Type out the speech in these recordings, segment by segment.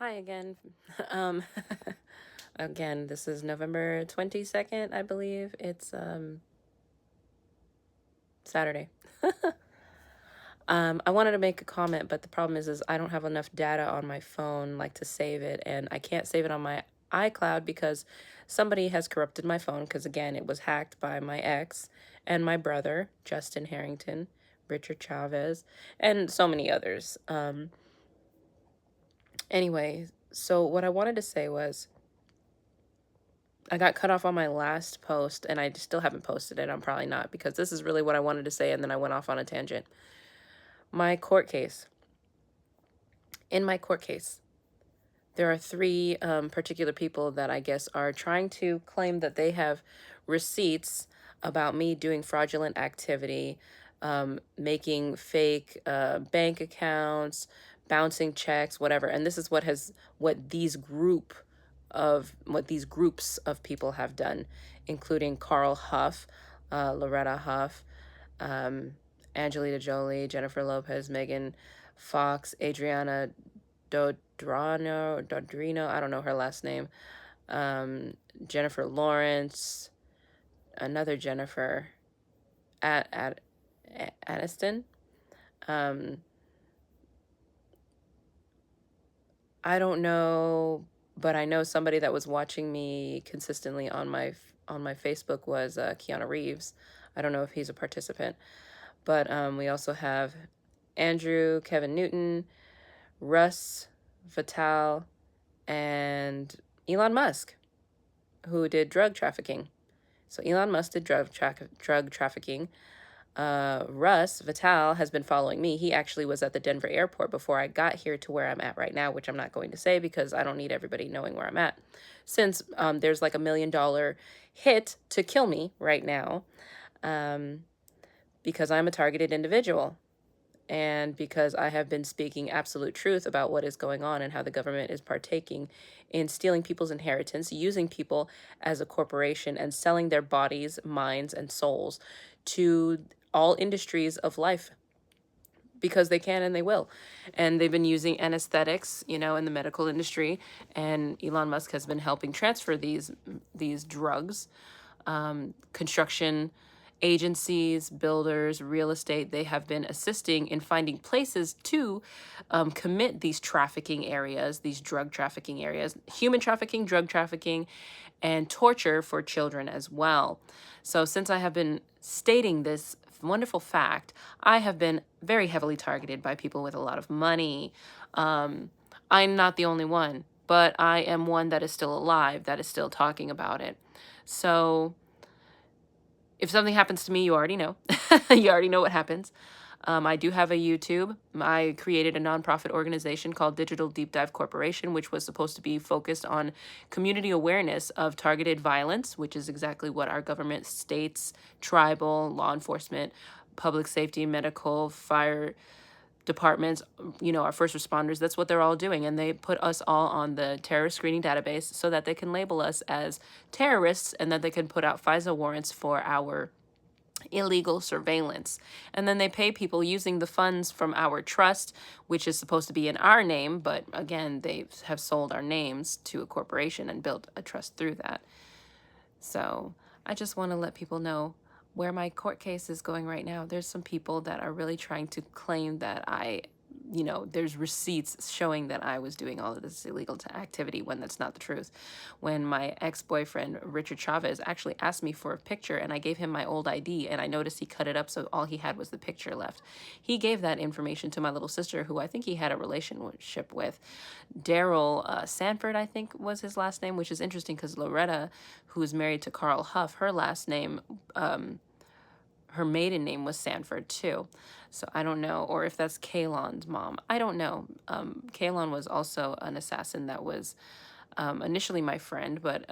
Hi again. Um, again, this is November 22nd, I believe. It's Saturday. I wanted to make a comment, but the problem is I don't have enough data on my phone like to save it, and I can't save it on my iCloud because somebody has corrupted my phone because again, it was hacked by my ex and my brother, Justin Harrington, Richard Chavez, and so many others. Anyway, so what I wanted to say was I got cut off on my last post and I still haven't posted it. I'm probably not because this is really what I wanted to say and then I went off on a tangent. My court case. In my court case, there are three particular people that I guess are trying to claim that they have receipts about me doing fraudulent activity, making fake bank accounts, bouncing checks, whatever. And this is what these groups of people have done, including Carl Huff, Loretta Huff, um, Angelina Jolie, Jennifer Lopez, Megan Fox, Adriana Dodrino, I don't know her last name, Jennifer Lawrence, another Jennifer, Aniston. Um, I don't know, but I know somebody that was watching me consistently on my Facebook was Keanu Reeves. I don't know if he's a participant, but we also have Andrew, Kevin Newton, Russ Vital, and Elon Musk, who did drug trafficking. So Elon Musk did drug trafficking. Russ Vital has been following me. He actually was at the Denver airport before I got here to where I'm at right now, which I'm not going to say because I don't need everybody knowing where I'm at. Since there's like $1 million hit to kill me right now, um, because I'm a targeted individual and because I have been speaking absolute truth about what is going on and how the government is partaking in stealing people's inheritance, using people as a corporation, and selling their bodies, minds, and souls to all industries of life because they can and they will. And they've been using anesthetics, in the medical industry, and Elon Musk has been helping transfer these drugs. Construction agencies, builders, real estate, they have been assisting in finding places to commit these trafficking areas, these drug trafficking areas, human trafficking, drug trafficking, and torture for children as well. So since I have been stating this wonderful fact, I have been very heavily targeted by people with a lot of money. I'm not the only one, but I am one that is still alive, that is still talking about it. So if something happens to me, you already know. You already know what happens. I do have a YouTube. I created a nonprofit organization called Digital Deep Dive Corporation, which was supposed to be focused on community awareness of targeted violence, which is exactly what our government, states, tribal, law enforcement, public safety, medical, fire departments, our first responders, that's what they're all doing. And they put us all on the terrorist screening database so that they can label us as terrorists and that they can put out FISA warrants for our illegal surveillance. And then they pay people using the funds from our trust, which is supposed to be in our name. But again, they have sold our names to a corporation and built a trust through that. So I just want to let people know where my court case is going right now. There's some people that are really trying to claim that there's receipts showing that I was doing all of this illegal activity when that's not the truth. When my ex-boyfriend, Richard Chavez, actually asked me for a picture and I gave him my old ID and I noticed he cut it up so all he had was the picture left. He gave that information to my little sister, who I think he had a relationship with. Daryl Sanford, I think was his last name, which is interesting because Loretta, who is married to Carl Huff, her last name, her maiden name was Sanford too. So I don't know, or if that's Kalon's mom. I don't know. Kalon was also an assassin that was initially my friend, but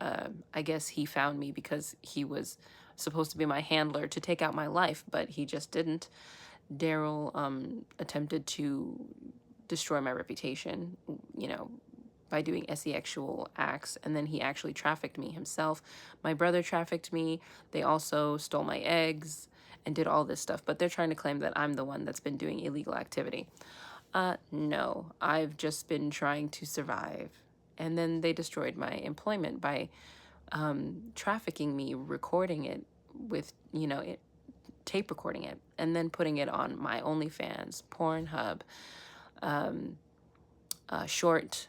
I guess he found me because he was supposed to be my handler to take out my life, but he just didn't. Daryl attempted to destroy my reputation, by doing sexual acts, and then he actually trafficked me himself. My brother trafficked me. They also stole my eggs and did all this stuff, but they're trying to claim that I'm the one that's been doing illegal activity. No, I've just been trying to survive. And then they destroyed my employment by trafficking me, recording it with, tape recording it, and then putting it on my OnlyFans, Pornhub, short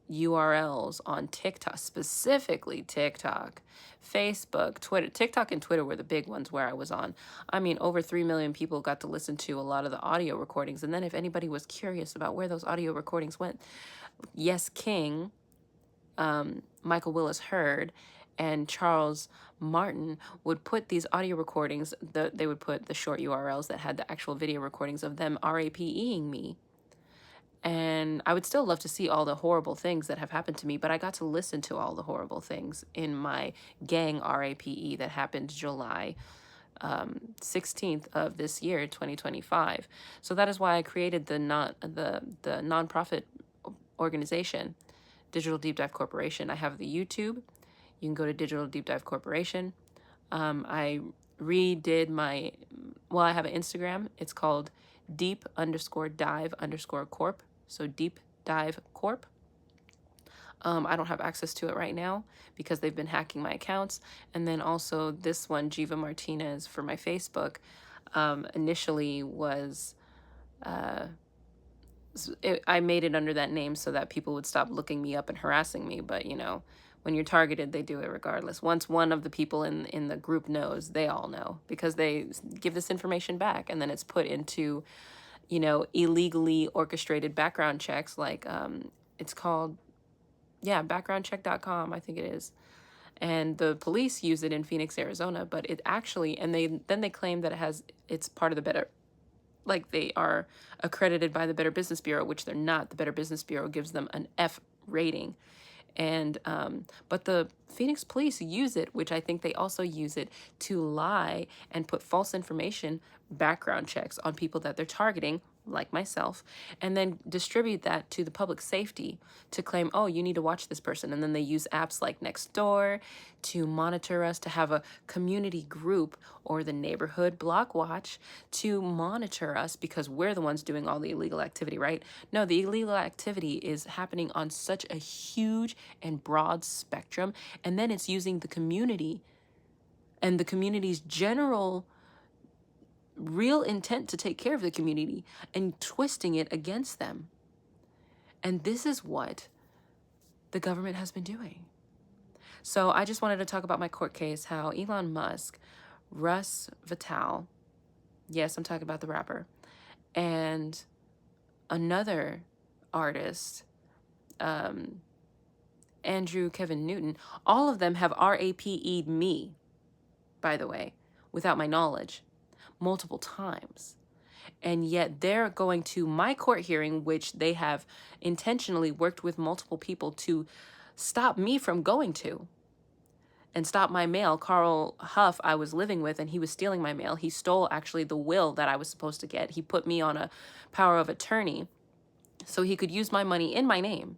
URLs on TikTok, specifically TikTok, Facebook, Twitter. TikTok and Twitter were the big ones where I was on. I mean, over 3 million people got to listen to a lot of the audio recordings. And then if anybody was curious about where those audio recordings went, Yes King, Michael Willis Hurd, and Charles Martin would put these audio recordings, they would put the short URLs that had the actual video recordings of them RAPEing me. And I would still love to see all the horrible things that have happened to me, but I got to listen to all the horrible things in my gang RAPE that happened July 16th of this year, 2025. So that is why I created the nonprofit organization, Digital Deep Dive Corporation. I have the YouTube. You can go to Digital Deep Dive Corporation. I redid I have an Instagram. It's called deep_dive_corp. So Deep Dive Corp. I don't have access to it right now because they've been hacking my accounts. And then also this one, Jiva Martinez, for my Facebook, initially was, I made it under that name so that people would stop looking me up and harassing me. But, when you're targeted, they do it regardless. Once one of the people in the group knows, they all know because they give this information back, and then it's put into, illegally orchestrated background checks, like it's called, backgroundcheck.com, I think it is. And the police use it in Phoenix, Arizona, but it actually, and they claim that it's part of the Better, like they are accredited by the Better Business Bureau, which they're not. The Better Business Bureau gives them an F rating. And but the Phoenix police use it, which I think they also use it to lie and put false information, background checks on people that they're targeting, like myself, and then distribute that to the public safety to claim, oh, you need to watch this person. And then they use apps like Nextdoor to monitor us, to have a community group or the neighborhood block watch to monitor us because we're the ones doing all the illegal activity, right? No, the illegal activity is happening on such a huge and broad spectrum. And then it's using the community and the community's general real intent to take care of the community and twisting it against them. And this is what the government has been doing. So I just wanted to talk about my court case, how Elon Musk, Russ Vital, yes, I'm talking about the rapper, and another artist, Andrew Kevin Newton, all of them have RAPE'd me, by the way, without my knowledge, multiple times. And yet they're going to my court hearing, which they have intentionally worked with multiple people to stop me from going to and stop my mail. Carl Huff, I was living with, and he was stealing my mail. He stole actually the will that I was supposed to get. He put me on a power of attorney so he could use my money in my name.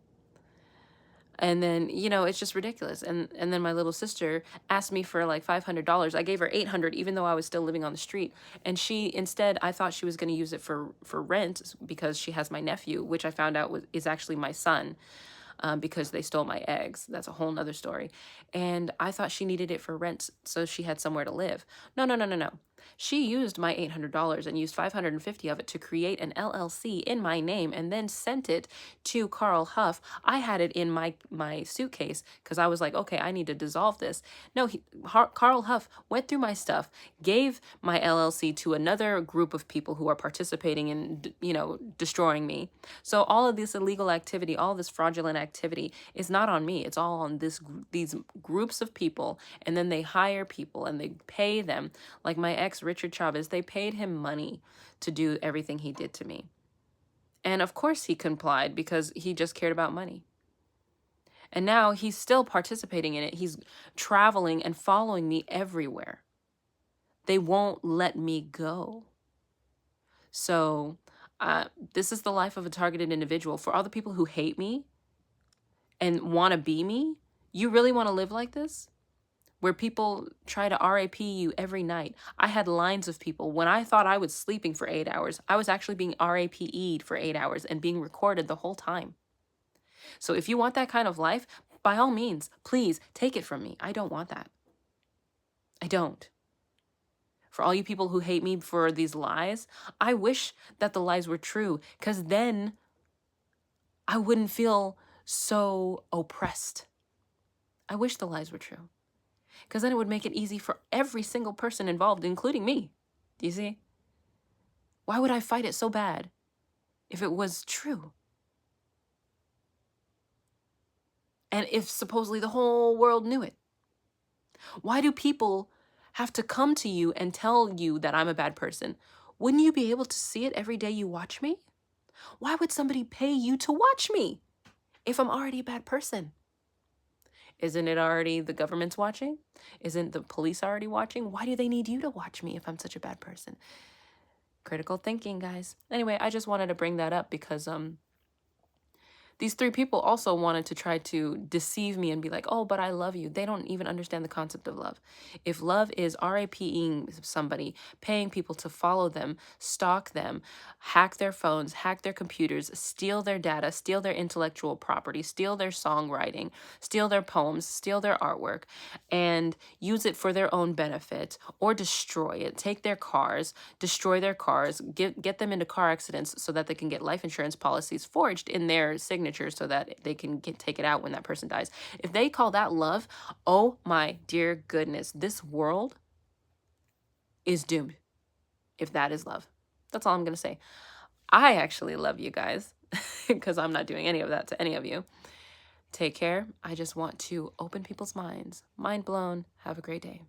And then, it's just ridiculous. And then my little sister asked me for like $500. I gave her $800, even though I was still living on the street. And she, instead, I thought she was going to use it for rent because she has my nephew, which I found out is actually my son, because they stole my eggs. That's a whole nother story. And I thought she needed it for rent so she had somewhere to live. No, no, no, no, no. She used my $800 and used $550 of it to create an LLC in my name and then sent it to Carl Huff. I had it in my suitcase because I was like, okay, I need to dissolve this. No, Carl Huff went through my stuff, gave my LLC to another group of people who are participating in, destroying me. So all of this illegal activity, all this fraudulent activity is not on me. It's all on these groups of people. And then they hire people and they pay them, like my ex Richard Chavez, they paid him money to do everything he did to me. And of course he complied because he just cared about money. And now he's still participating in it. He's traveling and following me everywhere. They won't let me go. So this is the life of a targeted individual. For all the people who hate me and want to be me, you really want to live like this? where people try to RAP you every night. I had lines of people. When I thought I was sleeping for 8 hours, I was actually being RAPE'd for 8 hours and being recorded the whole time. So if you want that kind of life, by all means, please take it from me. I don't want that. I don't. For all you people who hate me for these lies, I wish that the lies were true, because then I wouldn't feel so oppressed. I wish the lies were true, because then it would make it easy for every single person involved, including me. Do you see? Why would I fight it so bad if it was true? And if supposedly the whole world knew it? Why do people have to come to you and tell you that I'm a bad person? Wouldn't you be able to see it every day you watch me? Why would somebody pay you to watch me if I'm already a bad person? Isn't it already the government's watching? Isn't the police already watching? Why do they need you to watch me if I'm such a bad person? Critical thinking, guys. Anyway, I just wanted to bring that up because these 3 people also wanted to try to deceive me and be like, oh, but I love you. They don't even understand the concept of love. If love is RAPing somebody, paying people to follow them, stalk them, hack their phones, hack their computers, steal their data, steal their intellectual property, steal their songwriting, steal their poems, steal their artwork, and use it for their own benefit, or destroy it, take their cars, destroy their cars, get them into car accidents so that they can get life insurance policies forged in their signature so that they can take it out when that person dies. If they call that love, oh my dear goodness, this world is doomed if that is love. That's all I'm going to say. I actually love you guys because I'm not doing any of that to any of you. Take care. I just want to open people's minds. Mind blown. Have a great day.